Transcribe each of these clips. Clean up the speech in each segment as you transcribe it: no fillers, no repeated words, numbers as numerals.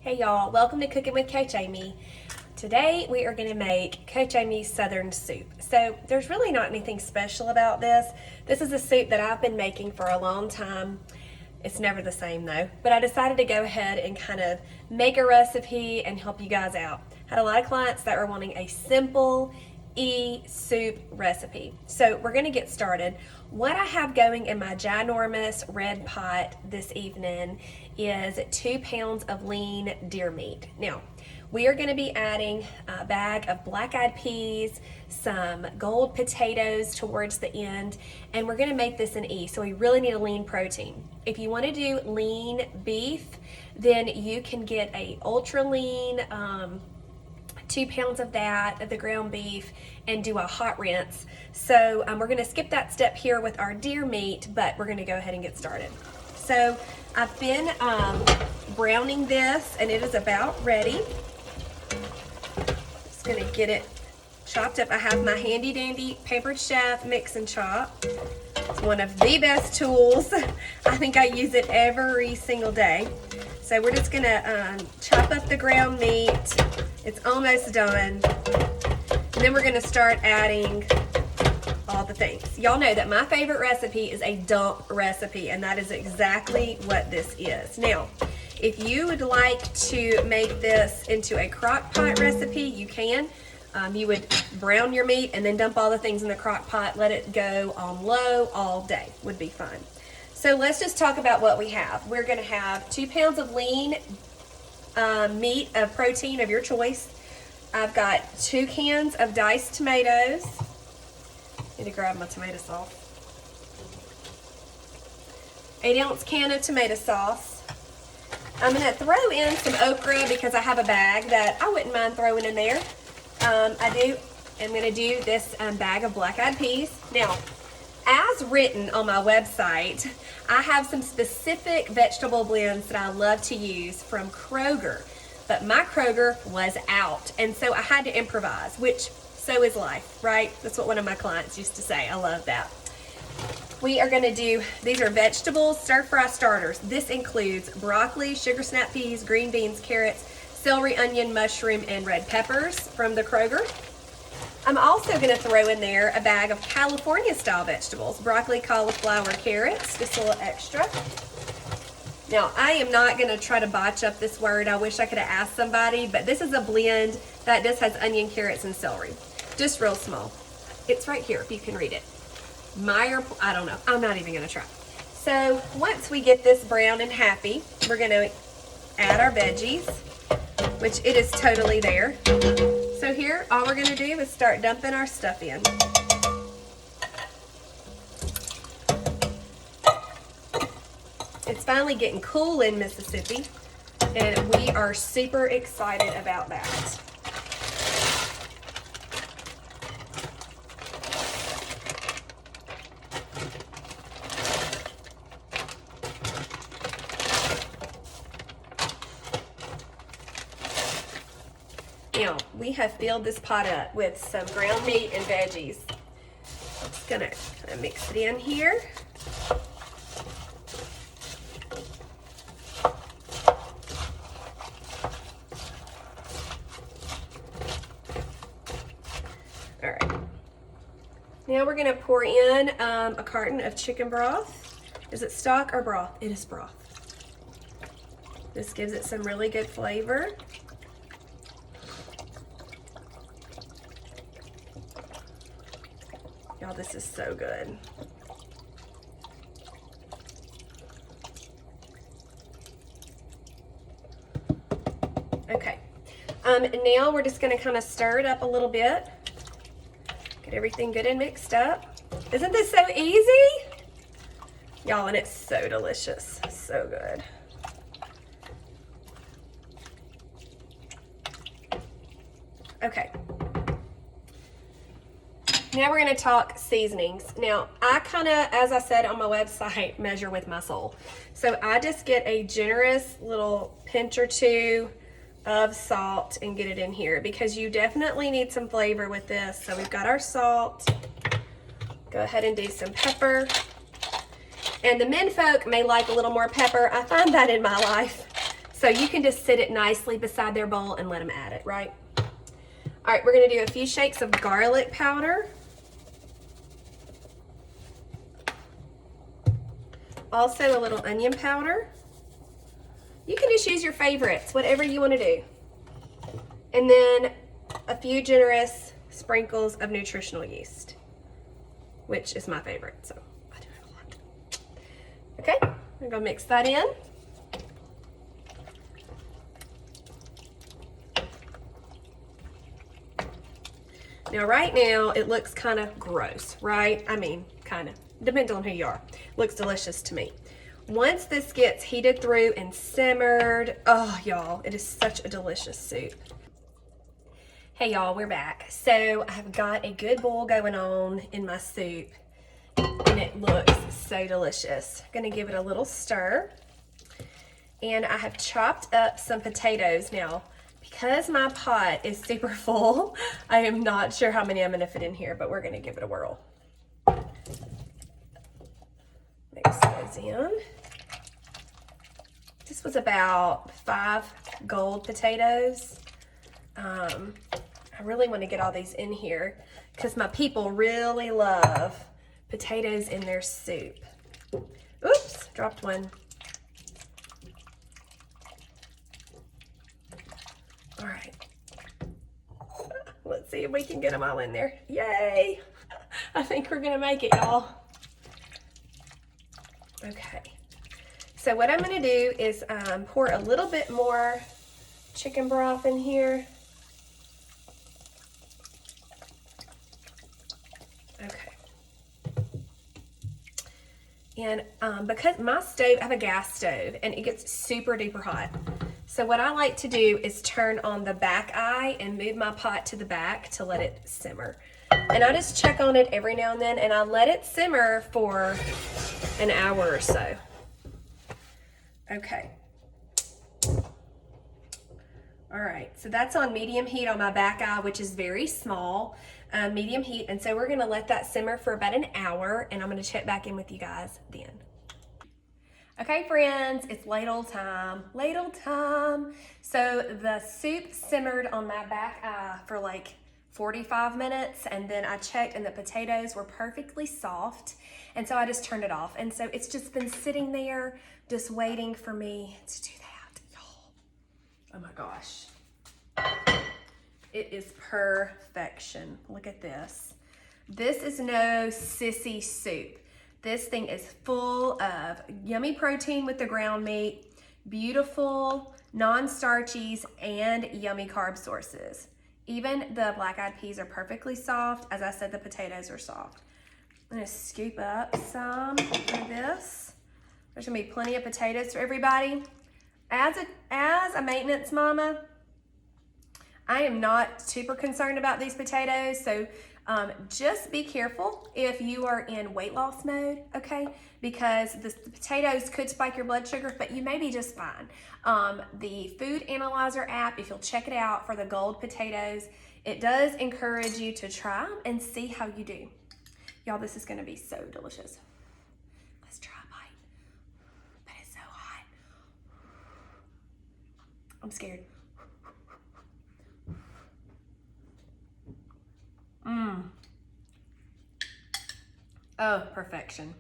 Hey y'all, welcome to Cooking with Coach Amy. Today we are going to make Coach Amy's Southern Soup. So there's really not anything special about this. This is a soup that I've been making for a long time. It's never the same though, but I decided to go ahead and kind of make a recipe and help you guys out. Had a lot of clients that were wanting a simple soup recipe. So we're going to get started. What I have going in my ginormous red pot this evening is 2 pounds of lean deer meat. Now, we are going to be adding a bag of black-eyed peas, some gold potatoes towards the end, and we're going to make this an E, so we really need a lean protein. If you want to do lean beef, then you can get a ultra lean 2 pounds of that, of the ground beef, and do a hot rinse. So we're going to skip that step here with our deer meat, but we're going to go ahead and get started. So I've been browning this, and it is about ready. Just going to get it chopped up. I have my handy dandy Pampered Chef mix and chop. It's one of the best tools. I think I use it every single day. So we're just going to chop up the ground meat. It's almost done. And then we're going to start adding all the things. Y'all know that my favorite recipe is a dump recipe, and that is exactly what this is. Now, if you would like to make this into a crock pot recipe, you can. You would brown your meat and then dump all the things in the crock pot, let it go on low all day. Would be fun. So let's just talk about what we have. We're going to have 2 pounds of lean meat of protein of your choice. I've got 2 cans of diced tomatoes. Need to grab my tomato sauce. 8-ounce can of tomato sauce. I'm going to throw in some okra because I have a bag that I wouldn't mind throwing in there. I'm going to do this bag of black-eyed peas. Now, as written on my website, I have some specific vegetable blends that I love to use from Kroger, but my Kroger was out, and so I had to improvise, which so is life, right? That's what one of my clients used to say. I love that. We are going to do, these are vegetable stir-fry starters. This includes broccoli, sugar snap peas, green beans, carrots, celery, onion, mushroom, and red peppers from the Kroger. I'm also going to throw in there a bag of California-style vegetables, broccoli, cauliflower, carrots, just a little extra. Now, I am not going to try to botch up this word. I wish I could have asked somebody, but this is a blend that just has onion, carrots, and celery. Just real small. It's right here, if you can read it. Mirepoix, I don't know. I'm not even going to try. So, once we get this brown and happy, we're going to add our veggies, which it is totally there. So here, all we're going to do is start dumping our stuff in. It's finally getting cool in Mississippi, and we are super excited about that. Now, we have filled this pot up with some ground meat and veggies. I'm just going to kind of mix it in here. All right. Now we're going to pour in a carton of chicken broth. Is it stock or broth? It is broth. This gives it some really good flavor. Y'all, this is so good. Okay. Now we're just going to kind of stir it up a little bit. Get everything good and mixed up. Isn't this so easy? Y'all, and it's so delicious. So good. Okay. Now we're going to talk seasonings. Now, I kind of, as I said on my website, measure with my soul. So I just get a generous little pinch or two of salt and get it in here because you definitely need some flavor with this. So we've got our salt. Go ahead and do some pepper. And the men folk may like a little more pepper. I find that in my life. So you can just sit it nicely beside their bowl and let them add it, right? All right, we're gonna do a few shakes of garlic powder. Also a little onion powder. You can just use your favorites, whatever you want to do. And then a few generous sprinkles of nutritional yeast, which is my favorite, so I do it a lot. Okay, we're gonna mix that in. Now, right now, it looks kind of gross, right? I mean, kind of. Depends on who you are. Looks delicious to me. Once this gets heated through and simmered, oh, y'all, it is such a delicious soup. Hey, y'all, we're back. So, I've got a good boil going on in my soup, and it looks so delicious. I'm gonna give it a little stir. And I have chopped up some potatoes. Now, because my pot is super full, I am not sure how many I'm gonna fit in here, but we're gonna give it a whirl. Mix those in. This was about 5 gold potatoes. I really want to get all these in here because my people really love potatoes in their soup. Oops, dropped one. All right. Let's see if we can get them all in there. Yay! I think we're gonna make it, y'all. Okay. So what I'm gonna do is pour a little bit more chicken broth in here. Okay. And because my stove, I have a gas stove, and it gets super duper hot. So what I like to do is turn on the back eye and move my pot to the back to let it simmer. And I just check on it every now and then, and I let it simmer for an hour or so. Okay. All right, so that's on medium heat on my back eye, which is very small, medium heat. And so we're gonna let that simmer for about an hour, and I'm gonna check back in with you guys then. Okay, friends, it's ladle time, ladle time. So the soup simmered on my back eye for like 45 minutes, and then I checked and the potatoes were perfectly soft, and so I just turned it off. And so it's just been sitting there just waiting for me to do that, y'all. Oh my gosh. It is perfection. Look at this. This is no sissy soup. This thing is full of yummy protein with the ground meat, beautiful non-starchies, and yummy carb sources. Even the black-eyed peas are perfectly soft. As I said, the potatoes are soft. I'm gonna scoop up some of this. There's gonna be plenty of potatoes for everybody. As a maintenance mama, I am not super concerned about these potatoes, so just be careful if you are in weight loss mode, okay? Because the potatoes could spike your blood sugar, but you may be just fine. The Food Analyzer app, if you'll check it out for the gold potatoes, it does encourage you to try them and see how you do. Y'all, this is gonna be so delicious. Let's try a bite. But it's so hot. I'm scared. Mmm. Oh, perfection.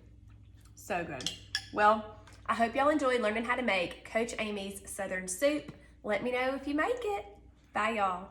So good. Well, I hope y'all enjoyed learning how to make Coach Amy's Southern Soup. Let me know if you make it. Bye, y'all.